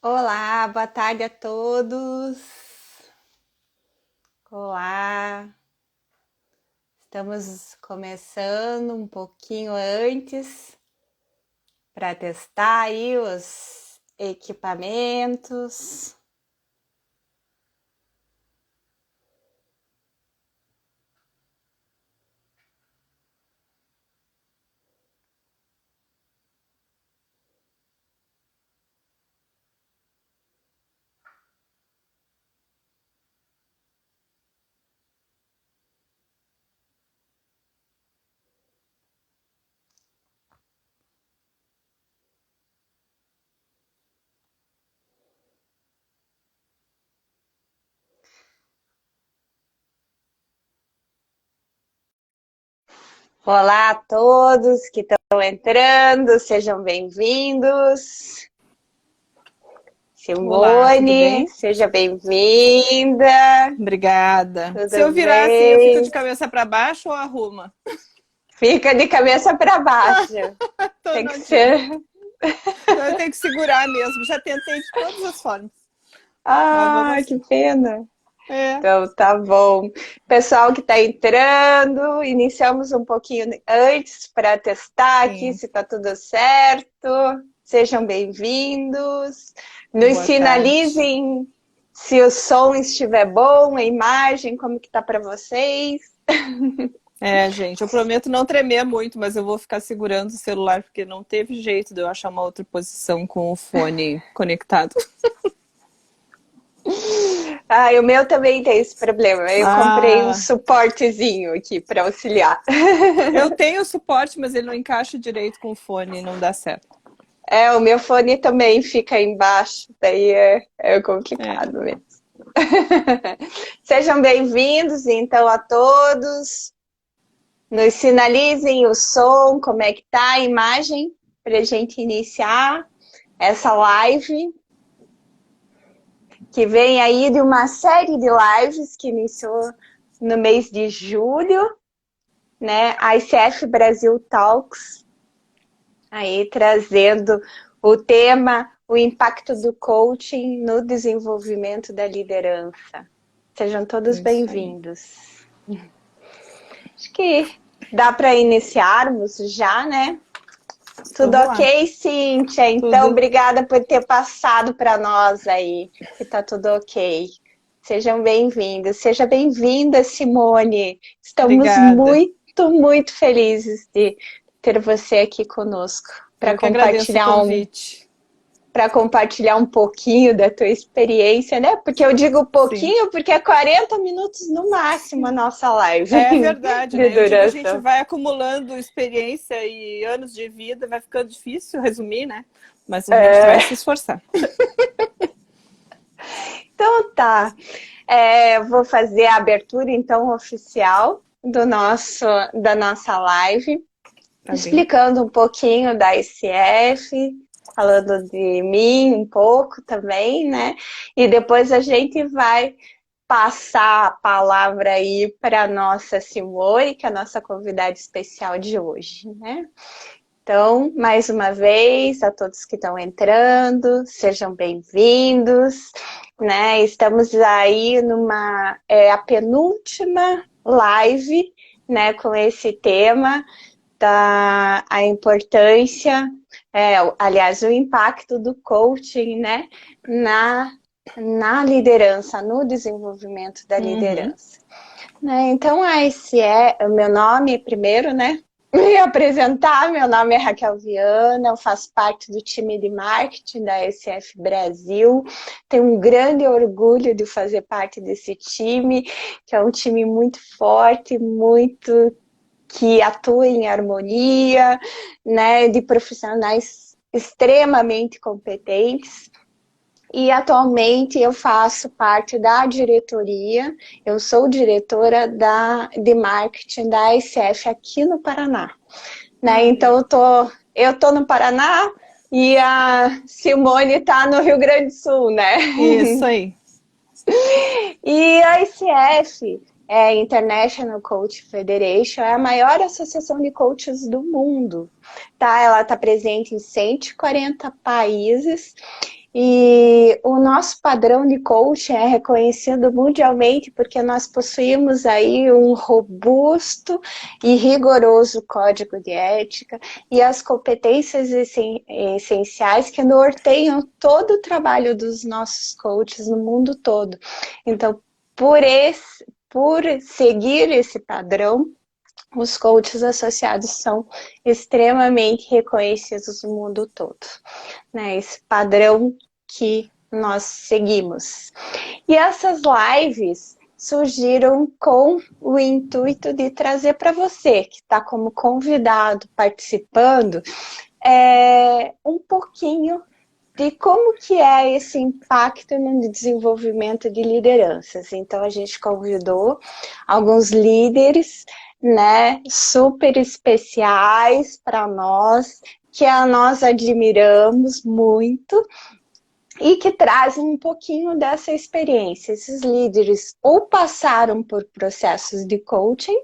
Olá, boa tarde a todos. Olá, estamos começando um pouquinho antes para testar aí os equipamentos. Olá a todos que estão entrando, sejam bem-vindos. Olá, tudo Simone, bem? seja bem-vinda. Obrigada. Se eu Tudo virar assim, eu fico de bem? cabeça para baixo ou arruma? Fica de cabeça para baixo. Então Tem não que adianta. ser. Então eu tenho que segurar mesmo. Já tentei de todas as formas. Mas Ah, vamos que assim. pena. É, Então, tá bom. Pessoal que está entrando, iniciamos um pouquinho antes para testar aqui sim. se está tudo certo. Sejam bem-vindos. Nos Boa tarde. sinalizem se o som estiver bom, a imagem, como que tá para vocês. É, gente, eu prometo não tremer muito, mas eu vou ficar segurando o celular porque não teve jeito de eu achar uma outra posição com o fone conectado. Ah, o meu também tem esse problema. Eu comprei um Ah, suportezinho aqui para auxiliar. eu tenho suporte, mas ele não encaixa direito com o fone, não dá certo. É, o meu fone também fica embaixo, daí é É, complicado mesmo. Sejam bem-vindos, então, a todos. Nos sinalizem o som, como é que tá a imagem, para a gente iniciar essa live, que vem aí de uma série de lives que iniciou no mês de julho, né? A ICF Brasil Talks, aí trazendo o tema, o impacto do coaching no desenvolvimento da liderança. Sejam todos isso aí. bem-vindos. Acho que dá para iniciarmos já, né? Tudo Vamos lá. ok, Cíntia? Então, Tudo. obrigada por ter passado para nós aí, que tá tudo ok. Sejam bem-vindos. Seja bem-vinda, Simone. Estamos Obrigada. muito felizes de ter você aqui conosco Eu que agradeço o convite. para compartilhar um pouquinho da tua experiência, né? Porque eu digo Sim. pouquinho porque é 40 minutos no máximo a nossa live É verdade, de né? Eu digo, a gente duração. vai acumulando experiência e anos de vida, vai ficando difícil resumir, né? Mas a gente vai É, se esforçar. então tá. Vou fazer a abertura então oficial da nossa live, Tá bem? explicando um pouquinho da ICF, falando de mim um pouco também, né? E depois a gente vai passar a palavra aí para a nossa Simone, que é a nossa convidada especial de hoje, né? Então, mais uma vez, a todos que estão entrando, sejam bem-vindos, né? Estamos aí a penúltima live, né, com esse tema da a importância, aliás, o impacto do coaching, né, na, na liderança, no desenvolvimento da Uhum. liderança. Né? Então, esse é o meu nome primeiro, né? Me apresentar, meu nome é Raquel Viana, eu faço parte do time de marketing da SF Brasil, tenho um grande orgulho de fazer parte desse time, que é um time muito forte, muito que atua em harmonia, né, de profissionais extremamente competentes. E atualmente eu faço parte da diretoria, eu sou diretora de marketing da ICF aqui no Paraná. Né? Ah, Então legal. eu tô no Paraná e a Simone está no Rio Grande do Sul, né? Isso aí. E a ICF, International Coach Federation, é a maior associação de coaches do mundo. Tá? Ela está presente em 140 países E o nosso padrão de coaching é reconhecido mundialmente porque nós possuímos aí um robusto e rigoroso código de ética e as competências essenciais que norteiam todo o trabalho dos nossos coaches no mundo todo. Então, por seguir esse padrão, os coaches associados são extremamente reconhecidos no mundo todo, né? Esse padrão que nós seguimos. E essas lives surgiram com o intuito de trazer para você, que está como convidado, participando, um pouquinho de como que é esse impacto no desenvolvimento de lideranças. Então, a gente convidou alguns líderes, né, super especiais para nós, que nós admiramos muito, e que trazem um pouquinho dessa experiência. Esses líderes ou passaram por processos de coaching,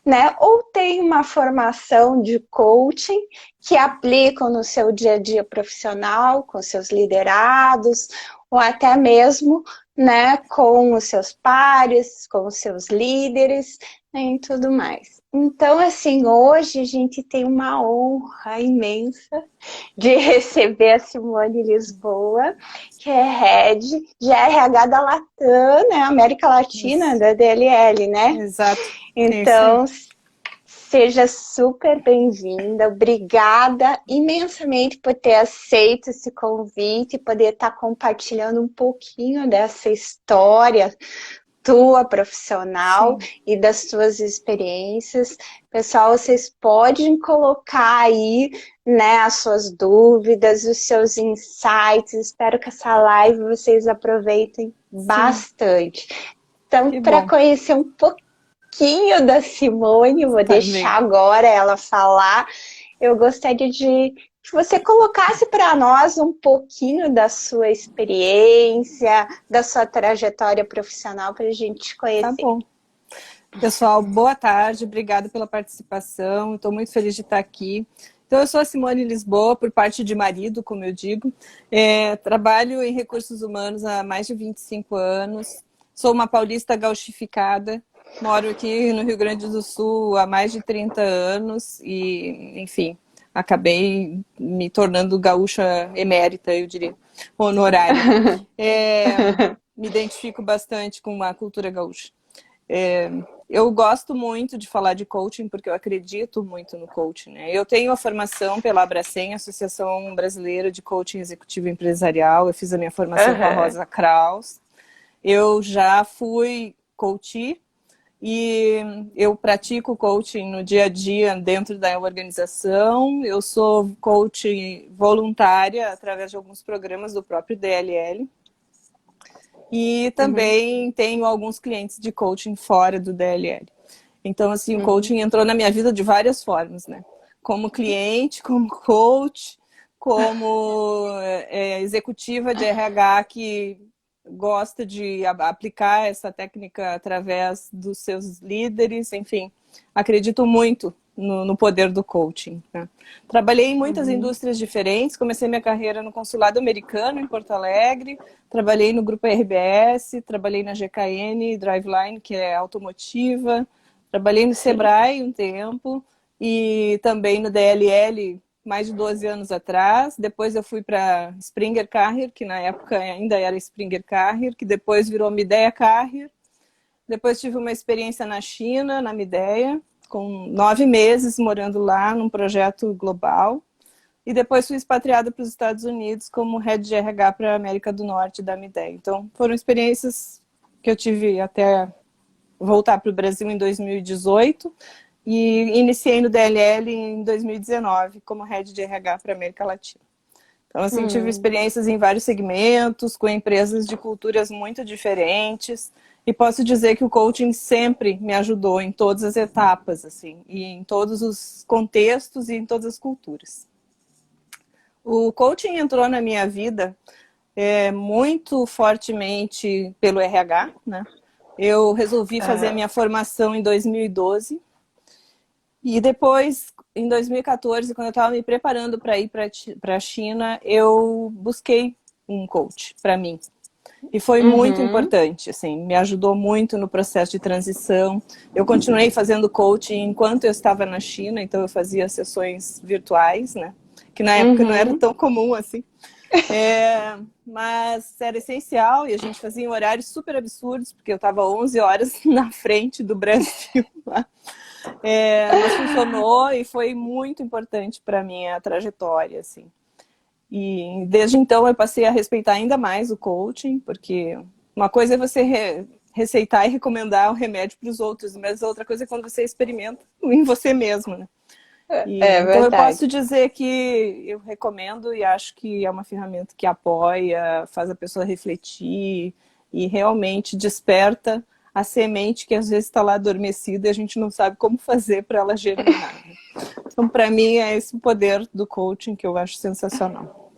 né, ou têm uma formação de coaching que aplicam no seu dia a dia profissional, com seus liderados, ou até mesmo, né, com os seus pares, com os seus líderes, né, e tudo mais. Então, assim, hoje a gente tem uma honra imensa de receber a Simone Lisboa, que é Head de RH da Latam, né, América Latina, Isso. da DLL, né? Exato. Então, seja super bem-vinda. Obrigada imensamente por ter aceito esse convite e poder estar compartilhando um pouquinho dessa história tua profissional. Sim. E das tuas experiências. Pessoal, vocês podem colocar aí, né, as suas dúvidas, os seus insights. Espero que essa live vocês aproveitem bastante. Então, para conhecer um pouquinho da Simone, vou deixar agora ela falar. Eu gostaria de que você colocasse para nós um pouquinho da sua experiência, da sua trajetória profissional para a gente conhecer. Tá bom. Pessoal, boa tarde, obrigada pela participação, estou muito feliz de estar aqui. Então, eu sou a Simone Lisboa, por parte de marido, como eu digo. Trabalho em recursos humanos há mais de 25 anos. Sou uma paulista gauchificada. Moro aqui no Rio Grande do Sul há mais de 30 anos e, enfim, acabei me tornando gaúcha emérita, eu diria, honorária. Me identifico bastante com a cultura gaúcha. Eu gosto muito de falar de coaching porque eu acredito muito no coaching, né? Eu tenho a formação pela Abracem, Associação Brasileira de Coaching Executivo Empresarial. Eu fiz a minha formação com a Rosa Kraus. Eu já fui coach e eu pratico coaching no dia a dia dentro da organização. Eu sou coach voluntária através de alguns programas do próprio DLL. E também tenho alguns clientes de coaching fora do DLL. Então, assim, o coaching entrou na minha vida de várias formas, né? Como cliente, como coach, como executiva de RH que gosta de aplicar essa técnica através dos seus líderes, enfim. Acredito muito no poder do coaching, né? Trabalhei em muitas indústrias diferentes, comecei minha carreira no consulado americano em Porto Alegre, trabalhei no grupo RBS, trabalhei na GKN Driveline, que é automotiva, trabalhei no Sebrae um tempo e também no DLL mais de 12 anos atrás. Depois eu fui para Springer Carrier, que na época ainda era Springer Carrier, que depois virou Midea Carrier. Depois tive uma experiência na China, na Midea, com 9 meses morando lá num projeto global. E depois fui expatriada para os Estados Unidos como Head de RH para a América do Norte da Midea. Então, foram experiências que eu tive até voltar para o Brasil em 2018 e iniciei no DLL em 2019 como Head de RH para a América Latina. Então, assim, tive experiências em vários segmentos, com empresas de culturas muito diferentes. E posso dizer que o coaching sempre me ajudou em todas as etapas, assim, e em todos os contextos e em todas as culturas. O coaching entrou na minha vida muito fortemente pelo RH, né? Eu resolvi fazer a minha formação em 2012 e depois, em 2014, quando eu estava me preparando para ir para a China, eu busquei um coach para mim. E foi muito Uhum. importante, assim, me ajudou muito no processo de transição. Eu continuei fazendo coaching enquanto eu estava na China, então eu fazia sessões virtuais, né? Que na época não era Uhum. tão comum assim. Mas era essencial e a gente fazia em horários super absurdos, porque eu estava 11 horas na frente do Brasil lá. Mas funcionou e foi muito importante para a minha trajetória, assim. E desde então eu passei a respeitar ainda mais o coaching, porque uma coisa é você receitar e recomendar o remédio para os outros, mas outra coisa é quando você experimenta em você mesmo, né? É Então eu verdade. posso dizer que eu recomendo e acho que é uma ferramenta que apoia, faz a pessoa refletir e realmente desperta a semente que às vezes está lá adormecida e a gente não sabe como fazer para ela germinar. Então, para mim, é esse o poder do coaching que eu acho sensacional.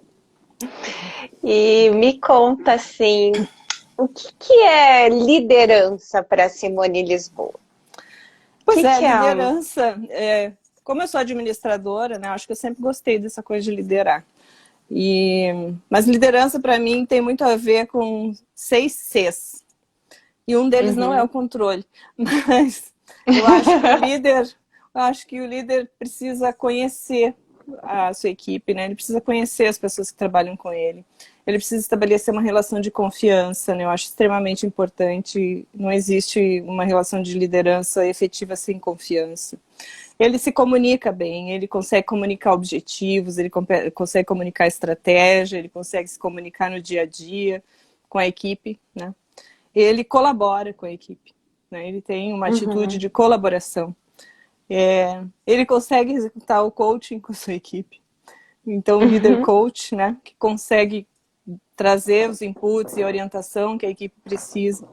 E me conta assim, o que que é liderança para Simone Lisboa? O Pois que é, que é? liderança. Como eu sou administradora, né, acho que eu sempre gostei dessa coisa de liderar. Mas liderança, para mim, tem muito a ver com 6 Cs. E um deles não é o Uhum. controle. Mas eu acho que o líder precisa conhecer a sua equipe, né? Ele precisa conhecer as pessoas que trabalham com ele. Ele precisa estabelecer uma relação de confiança, né? Eu acho extremamente importante. Não existe uma relação de liderança efetiva sem confiança. Ele se comunica bem, ele consegue comunicar objetivos, ele consegue comunicar estratégia, ele consegue se comunicar no dia a dia com a equipe, né? Ele colabora com a equipe, né? Ele tem uma atitude Uhum. de colaboração. Ele consegue executar o coaching com a sua equipe. Então, o líder Uhum. coach, né, que consegue trazer os inputs e a orientação que a equipe precisa.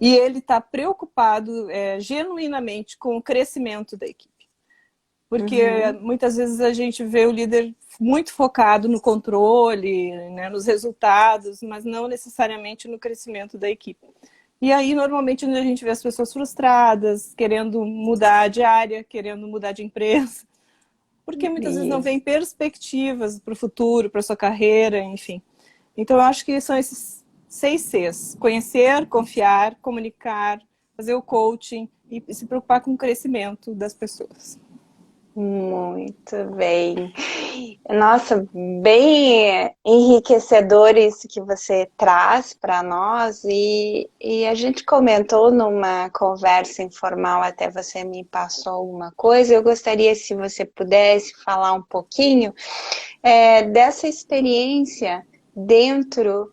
E ele está preocupado genuinamente com o crescimento da equipe. Porque Uhum. muitas vezes a gente vê o líder muito focado no controle, né, nos resultados, mas não necessariamente no crescimento da equipe. E aí, normalmente, a gente vê as pessoas frustradas, querendo mudar de área, querendo mudar de empresa, porque muitas vezes não vem Isso. perspectivas para o futuro, para a sua carreira, enfim. Então, eu acho que são esses 6 Cs: conhecer, confiar, comunicar, fazer o coaching e se preocupar com o crescimento das pessoas. Muito bem. Nossa, bem enriquecedor isso que você traz para nós. E a gente comentou numa conversa informal, até você me passou alguma coisa. Eu gostaria, se você pudesse falar um pouquinho dessa experiência dentro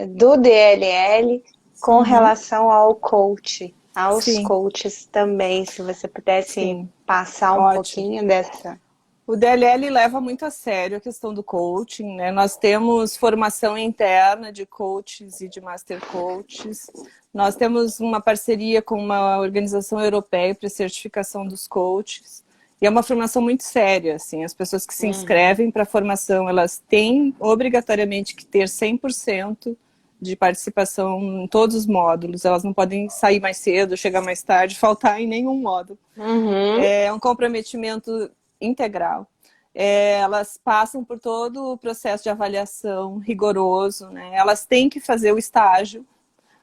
do DLL com Uhum. relação ao coach, aos Sim, coaches também, se você pudesse sim, passar um ótimo. pouquinho dessa. O DLL leva muito a sério a questão do coaching, né? Nós temos formação interna de coaches e de master coaches. Nós temos uma parceria com uma organização europeia para certificação dos coaches. E é uma formação muito séria, assim. As pessoas que se Uhum. inscrevem para a formação, elas têm obrigatoriamente que ter 100% de participação em todos os módulos. Elas não podem sair mais cedo, chegar mais tarde, faltar em nenhum módulo. Uhum. É um comprometimento integral. Elas passam por todo o processo de avaliação rigoroso, né? Elas têm que fazer o estágio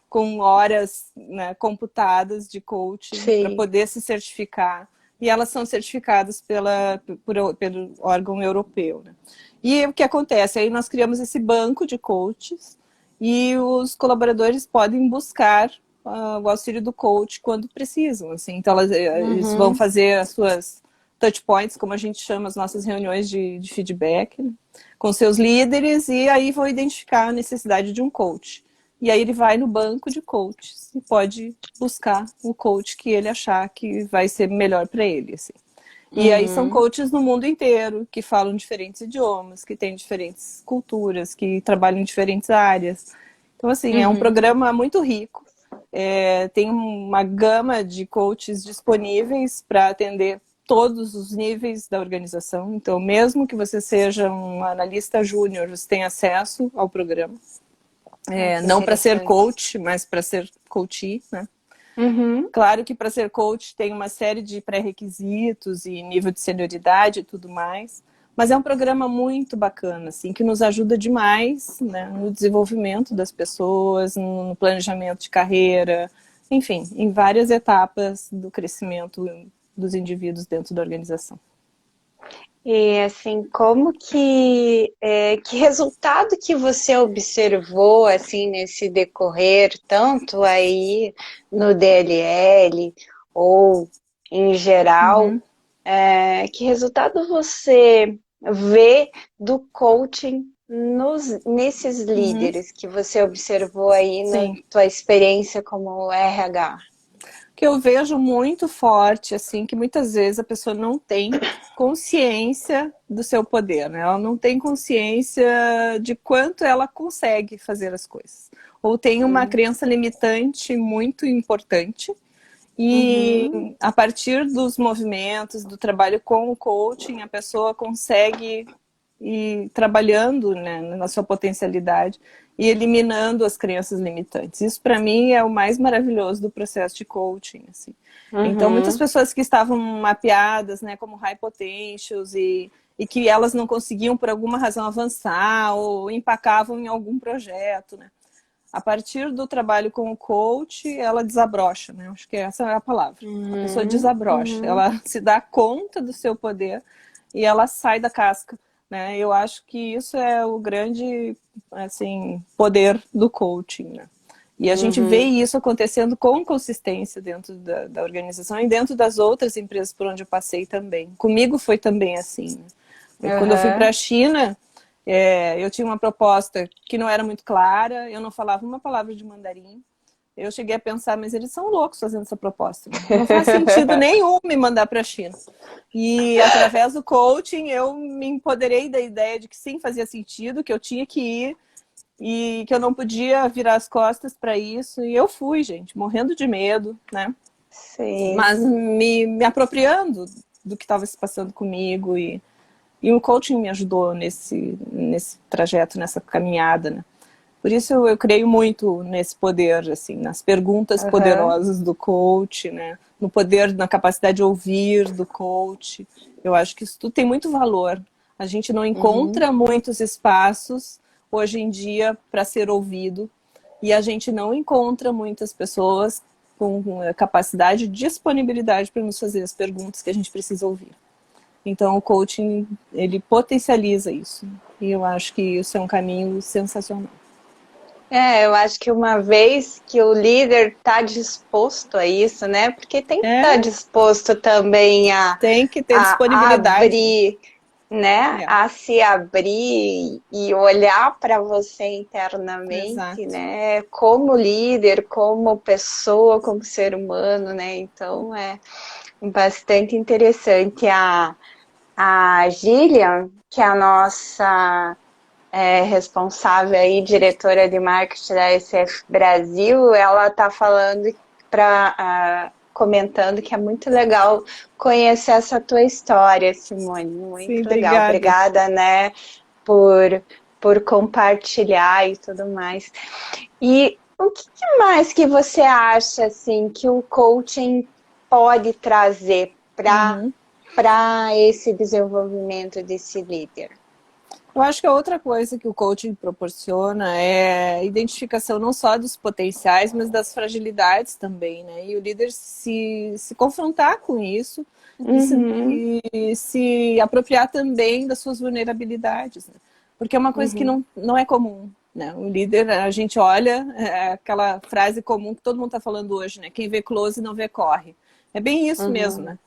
com horas, né, computadas de coaching para Sim. poder se certificar. E elas são certificadas pelo órgão europeu, né? E o que acontece? Aí nós criamos esse banco de coaches e os colaboradores podem buscar o auxílio do coach quando precisam. Assim. Então, eles vão Uhum. fazer as suas touch points, como a gente chama as nossas reuniões de feedback, né, com seus líderes, e aí vão identificar a necessidade de um coach. E aí ele vai no banco de coaches e pode buscar o coach que ele achar que vai ser melhor para ele. Assim. E aí são Uhum. coaches no mundo inteiro, que falam diferentes idiomas, que têm diferentes culturas, que trabalham em diferentes áreas. Então, assim, é um Uhum. programa muito rico. Tem uma gama de coaches disponíveis para atender todos os níveis da organização. Então, mesmo que você seja um analista júnior, você tem acesso ao programa. Ai, que Não para ser interessante. coach, mas para ser coachee, né? Uhum. Claro que para ser coach tem uma série de pré-requisitos e nível de senioridade e tudo mais, Mas é um programa muito bacana, assim, que nos ajuda demais, né, no desenvolvimento das pessoas, no planejamento de carreira, enfim, em várias etapas do crescimento dos indivíduos dentro da organização. E assim, como que resultado que você observou assim nesse decorrer, tanto aí no DLL ou em geral, Uhum. que resultado você vê do coaching nesses Uhum. líderes que você observou aí na Sim. tua experiência como RH? Que eu vejo muito forte, assim, que muitas vezes a pessoa não tem consciência do seu poder, né? Ela não tem consciência de quanto ela consegue fazer as coisas. Ou tem uma Uhum. crença limitante muito importante. Uhum. E a partir dos movimentos, do trabalho com o coaching, a pessoa consegue ir trabalhando, né, na sua potencialidade e eliminando as crenças limitantes. Isso, para mim, é o mais maravilhoso do processo de coaching. Assim. Então, muitas Uhum. pessoas que estavam mapeadas, né, como high potentials e que elas não conseguiam, por alguma razão, avançar ou empacavam em algum projeto, né? A partir do trabalho com o coach, ela desabrocha, né? Acho que essa é a palavra. A pessoa Uhum. desabrocha, Uhum. ela se dá conta do seu poder e ela sai da casca, né? Eu acho que isso é o grande, assim, poder do coaching, né? E a gente vê Uhum. isso acontecendo com consistência dentro da organização e dentro das outras empresas por onde eu passei também. Comigo foi também assim. Né? Quando eu fui para a Uhum. China, eu tinha uma proposta que não era muito clara, eu não falava uma palavra de mandarim. Eu cheguei a pensar, mas eles são loucos fazendo essa proposta. Né? Não faz sentido nenhum me mandar para a China. E através do coaching eu me empoderei da ideia de que sim, fazia sentido, que eu tinha que ir e que eu não podia virar as costas para isso. E eu fui, gente, morrendo de medo, né? Sim. Mas me apropriando do que estava se passando comigo e o coaching me ajudou nesse trajeto, nessa caminhada, né? Por isso eu creio muito nesse poder, assim, nas perguntas Uhum. poderosas do coach, né? No poder, na capacidade de ouvir do coach. Eu acho que isso tudo tem muito valor. A gente não Uhum. encontra muitos espaços hoje em dia para ser ouvido e a gente não encontra muitas pessoas com capacidade e disponibilidade para nos fazer as perguntas que a gente precisa ouvir. Então, o coaching, ele potencializa isso. E eu acho que isso é um caminho sensacional. Eu acho que uma vez que o líder está disposto a isso, né? Porque tem que estar É, disposto também tem que ter a disponibilidade, né? abrir, né? É, A se abrir e olhar para você internamente, exato. né? Como líder, como pessoa, como ser humano, né? Então é bastante interessante. A Gillian, que é a nossa responsável aí, diretora de marketing da SF Brasil, ela está falando comentando que é muito legal conhecer essa tua história, Simone. Sim, Muito legal. obrigada. Obrigada, né, por, por compartilhar e tudo mais. E o que mais que você acha assim que o coaching pode trazer Uhum. para esse desenvolvimento desse líder? Eu acho que a outra coisa que o coaching proporciona é a identificação não só dos potenciais, mas das fragilidades também, né? E o líder se confrontar com isso Uhum, e se apropriar também das suas vulnerabilidades, né? Porque é uma coisa que uhum, não é comum, né? O líder, a gente olha aquela frase comum que todo mundo está falando hoje, né? Quem vê close não vê corre. É bem isso mesmo, uhum, né?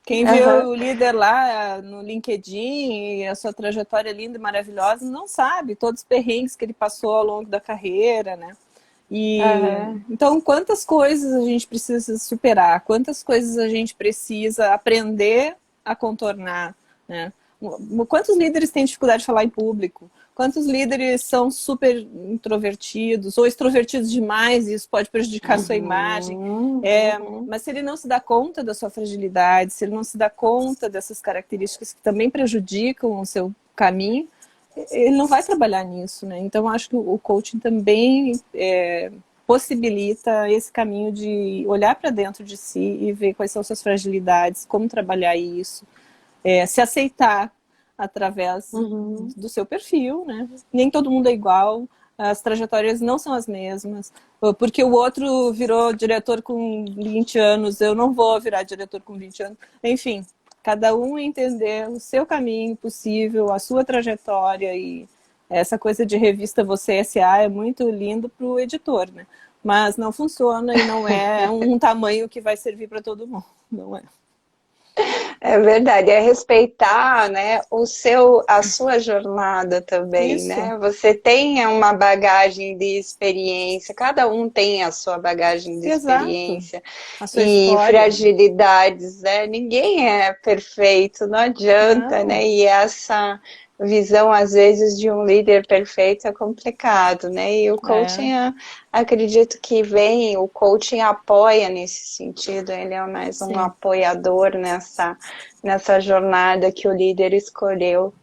Quem vê uhum, o líder lá no LinkedIn e a sua trajetória linda e maravilhosa não sabe todos os perrengues que ele passou ao longo da carreira, né? E uhum, então, quantas coisas a gente precisa superar, quantas coisas a gente precisa aprender a contornar, né? Quantos líderes têm dificuldade de falar em público? Quantos líderes são super introvertidos ou extrovertidos demais e isso pode prejudicar a sua imagem? uhum, uhum, Mas se ele não se dá conta da sua fragilidade, se ele não se dá conta dessas características que também prejudicam o seu caminho, ele não vai trabalhar nisso, né? Então, acho que o coaching também possibilita esse caminho de olhar para dentro de si e ver quais são suas fragilidades, como trabalhar isso, se aceitar. através do seu perfil, né? Nem todo mundo é igual, as trajetórias não são as mesmas. Porque o outro virou diretor com 20 anos, eu não vou virar diretor com 20 anos. Enfim, cada um entender o seu caminho possível, a sua trajetória. E essa coisa de revista Você S.A. é muito lindo para o editor, né? Mas não funciona e não é um tamanho que vai servir para todo mundo, não é? É verdade, é respeitar, né, a sua jornada também, Isso. né? Você tem uma bagagem de experiência, cada um tem a sua bagagem de Exato. experiência A sua e história. fragilidades, né? Ninguém é perfeito, não adianta, Não. né? E essa visão, às vezes, de um líder perfeito é complicado, né? E o coaching, acredito que o coaching apoia nesse sentido, ele é mais um apoiador nessa jornada que o líder escolheu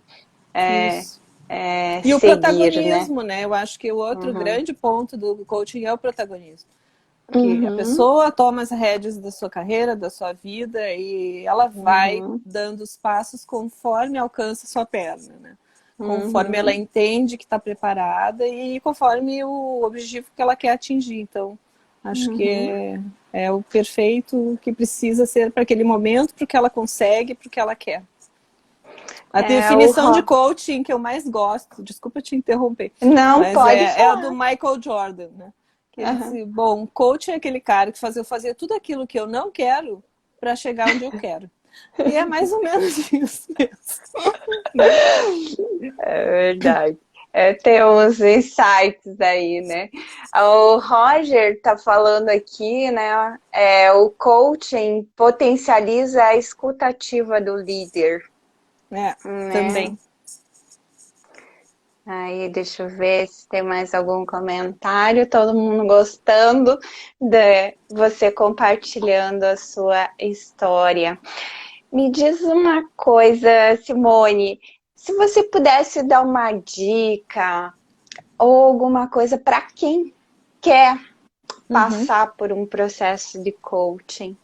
Isso. E o seguir, né? protagonismo, né? Eu acho que o outro grande ponto do coaching é o protagonismo. Que a Uhum, pessoa toma as rédeas da sua carreira, da sua vida, e ela vai dando os passos conforme alcança a sua perna, né? Conforme ela entende que está preparada e conforme o objetivo que ela quer atingir. Então, acho que é o perfeito que precisa ser para aquele momento, para o que ela consegue, para o que ela quer. A definição de coaching que eu mais gosto, desculpa te interromper, Não, mas pode é a do falar. Michael Jordan, né? Que ele disse, bom, coach é aquele cara que faz eu fazer tudo aquilo que eu não quero para chegar onde eu quero. E é mais ou menos isso mesmo. É verdade. Tem uns insights aí, né? O Roger tá falando aqui, né? O coaching potencializa a escutativa do líder, né? Também. Aí, deixa eu ver se tem mais algum comentário. Todo mundo gostando de você compartilhando a sua história. Me diz uma coisa, Simone, se você pudesse dar uma dica ou alguma coisa para quem quer passar por um processo de coaching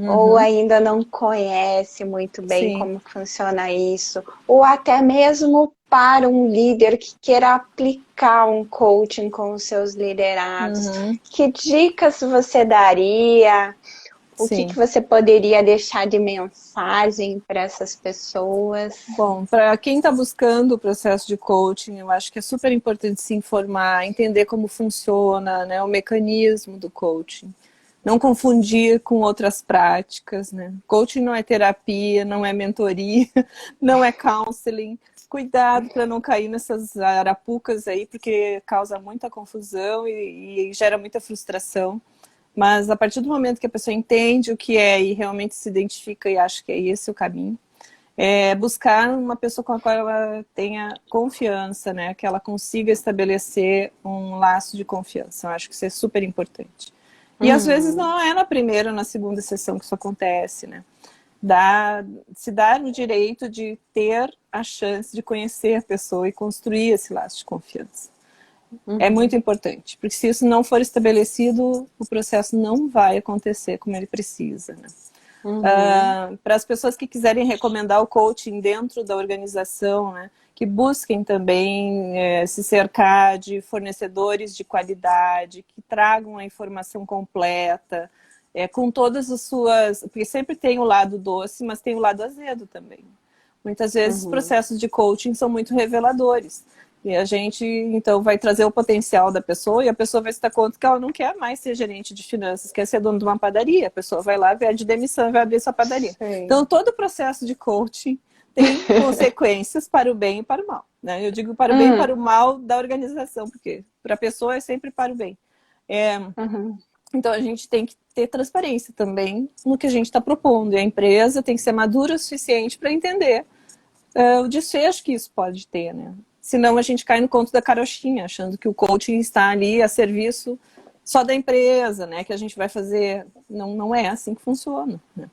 ou ainda não conhece muito bem como funciona isso, ou até mesmo para um líder que queira aplicar um coaching com os seus liderados, que dicas você daria? O que você poderia deixar de mensagem para essas pessoas? Bom, para quem está buscando o processo de coaching, eu acho que é super importante se informar, entender como funciona, né, o mecanismo do coaching. Não confundir com outras práticas, né? Coaching não é terapia, não é mentoria, não é counseling. Cuidado para não cair nessas arapucas aí, porque causa muita confusão e gera muita frustração. Mas a partir do momento que a pessoa entende o que é e realmente se identifica e acha que é esse o caminho, buscar uma pessoa com a qual ela tenha confiança, né? Que ela consiga estabelecer um laço de confiança. Eu acho que isso é super importante. E às vezes não é na primeira ou na segunda sessão que isso acontece, né? Se dar o direito de ter a chance de conhecer a pessoa e construir esse laço de confiança. É muito importante, porque se isso não for estabelecido, o processo não vai acontecer como ele precisa, né? Para as pessoas que quiserem recomendar o coaching dentro da organização, né, que busquem também se cercar de fornecedores de qualidade, que tragam a informação completa, com todas as suas... Porque sempre tem o lado doce, mas tem o lado azedo também. Muitas vezes os processos de coaching são muito reveladores. E a gente, então, vai trazer o potencial da pessoa e a pessoa vai se dar conta que ela não quer mais ser gerente de finanças, quer ser dono de uma padaria. A pessoa vai lá, vai de demissão e vai abrir sua padaria. Sim. Então, todo o processo de coaching tem consequências para o bem e para o mal, né? Eu digo para o bem e para o mal da organização, porque para a pessoa é sempre para o bem. Então, a gente tem que ter transparência também no que a gente está propondo. E a empresa tem que ser madura o suficiente para entender o desfecho que isso pode ter, né? Senão a gente cai no conto da carochinha, achando que o coaching está ali a serviço só da empresa, né? Que a gente vai fazer... Não é assim que funciona, né?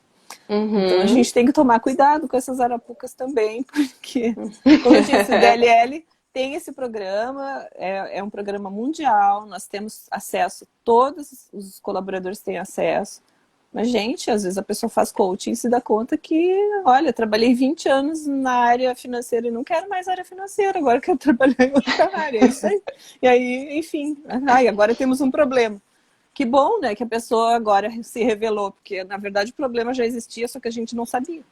Então a gente tem que tomar cuidado com essas arapucas também, porque, como eu disse, o DLL tem esse programa, é um programa mundial, nós temos acesso, todos os colaboradores têm acesso. Mas, gente, às vezes a pessoa faz coaching e se dá conta que, olha, trabalhei 20 anos na área financeira e não quero mais área financeira, agora quero trabalhar em outra área, é isso aí. E aí, enfim, agora temos um problema. Que bom, né, que a pessoa agora se revelou, porque na verdade o problema já existia, só que a gente não sabia.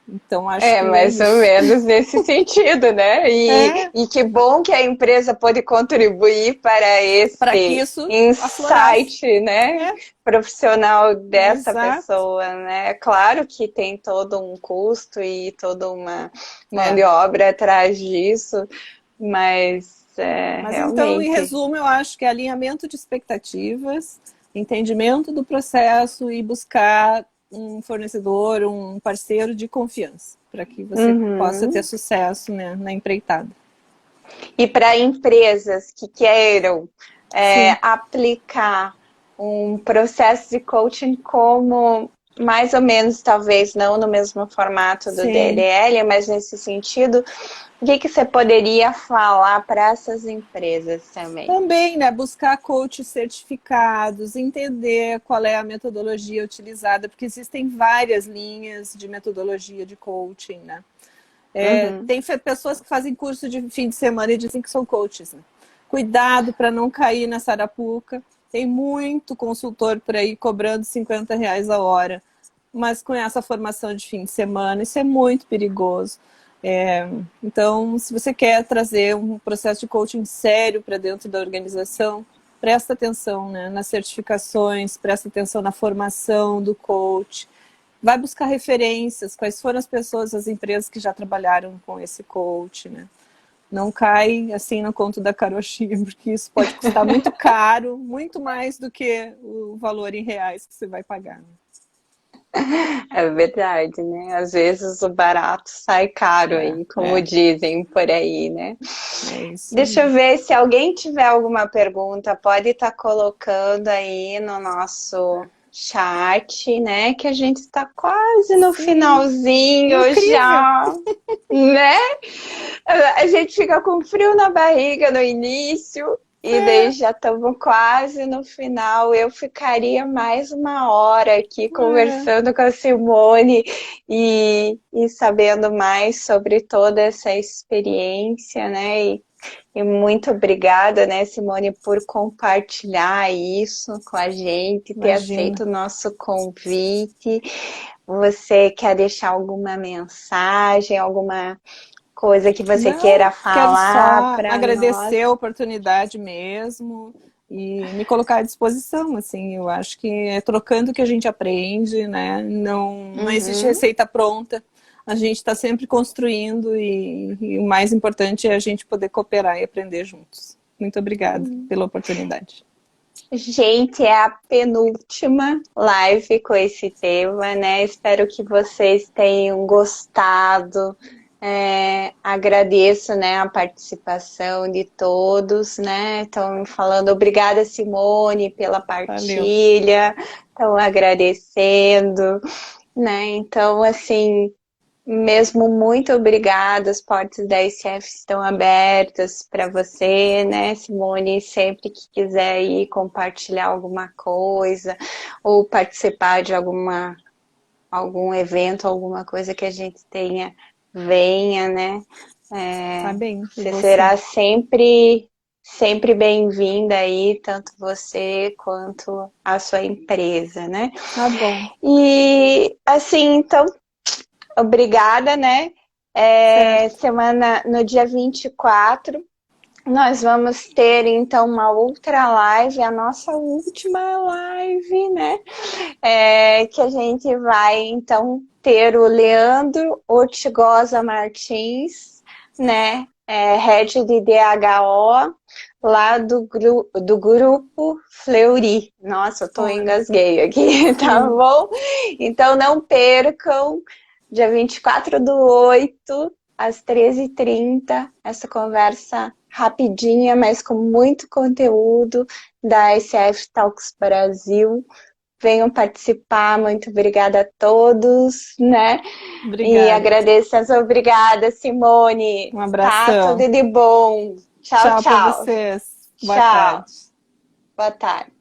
Então acho que é Mais ou isso. menos nesse sentido, né? É, E que bom que a empresa pode contribuir para para que esse isso aflorasse. insight, né? É, Profissional dessa exato. pessoa, né? Claro que tem todo um custo e toda uma mão É. de obra atrás disso, mas Mas então, em realmente. resumo, eu acho que é alinhamento de expectativas, entendimento do processo e buscar um fornecedor, um parceiro de confiança, para que você possa ter Uhum. sucesso, né, na empreitada. E para empresas que queiram Sim, aplicar um processo de coaching como mais ou menos, talvez não no mesmo formato do sim. DLL, mas nesse sentido, o que você poderia falar para essas empresas também? Também, né, buscar coaches certificados, entender qual é a metodologia utilizada, porque existem várias linhas de metodologia de coaching, né? Uhum. Tem pessoas que fazem curso de fim de semana e dizem que são coaches, né? Cuidado para não cair nessa arapuca. Tem muito consultor por aí cobrando R$ 50 a hora, mas com essa formação de fim de semana, isso é muito perigoso. Então, se você quer trazer um processo de coaching sério para dentro da organização, presta atenção, né, nas certificações, presta atenção na formação do coach, vai buscar referências, quais foram as pessoas, as empresas que já trabalharam com esse coach, né? Não cai assim no conto da carochinha, porque isso pode custar muito caro, muito mais do que o valor em reais que você vai pagar. Né? É verdade, né? Às vezes o barato sai caro aí, como É, dizem por aí, né? é isso Deixa aí. eu ver se alguém tiver alguma pergunta, pode estar colocando aí no nosso chat, né? Que a gente está quase no Sim, finalzinho incrível. já, né? A gente fica com frio na barriga no início e daí É, já estamos quase no final. Eu ficaria mais uma hora aqui é. conversando com a Simone e sabendo mais sobre toda essa experiência, né? E muito obrigada, né, Simone, por compartilhar isso com a gente, ter Imagina. aceito o nosso convite. Você quer deixar alguma mensagem, alguma coisa que você Não, queira quero falar só para nós? agradecer a oportunidade mesmo e me colocar à disposição, assim, eu acho que é trocando que a gente aprende, né? Não existe Uhum. receita pronta, a gente está sempre construindo e o mais importante é a gente poder cooperar e aprender juntos. Muito obrigada pela oportunidade. Gente, é a penúltima live com esse tema, né? Espero que vocês tenham gostado. Agradeço, né, a participação de todos, né? Estão falando obrigada, Simone, pela Valeu. partilha, estão agradecendo, né? Então, assim, mesmo muito obrigada, as portas da ICF estão abertas para você, né, Simone? Sempre que quiser ir compartilhar alguma coisa ou participar de algum evento, alguma coisa que a gente tenha, venha, né? Tá bem, eu Você vou sim. será sempre bem-vinda aí, tanto você quanto a sua empresa, né? Tá bom. E assim, então obrigada, né? Certo. Semana no dia 24, nós vamos ter então uma outra live, a nossa última live, né? Que a gente vai então ter o Leandro Ortigosa Martins, né? Head de DHO, lá do grupo Fleury. Nossa, eu tô Olha. engasguei aqui, tá Sim. bom? Então não percam, dia 24/8, às 13h30, essa conversa rapidinha, mas com muito conteúdo da ICF Talks Brasil. Venham participar, muito obrigada a todos, né? E Obrigada. agradeço as obrigadas, Simone. Um Tá abração. tudo de bom. Tchau, Tchau para tchau. vocês. Boa Tchau. tarde. Boa tarde.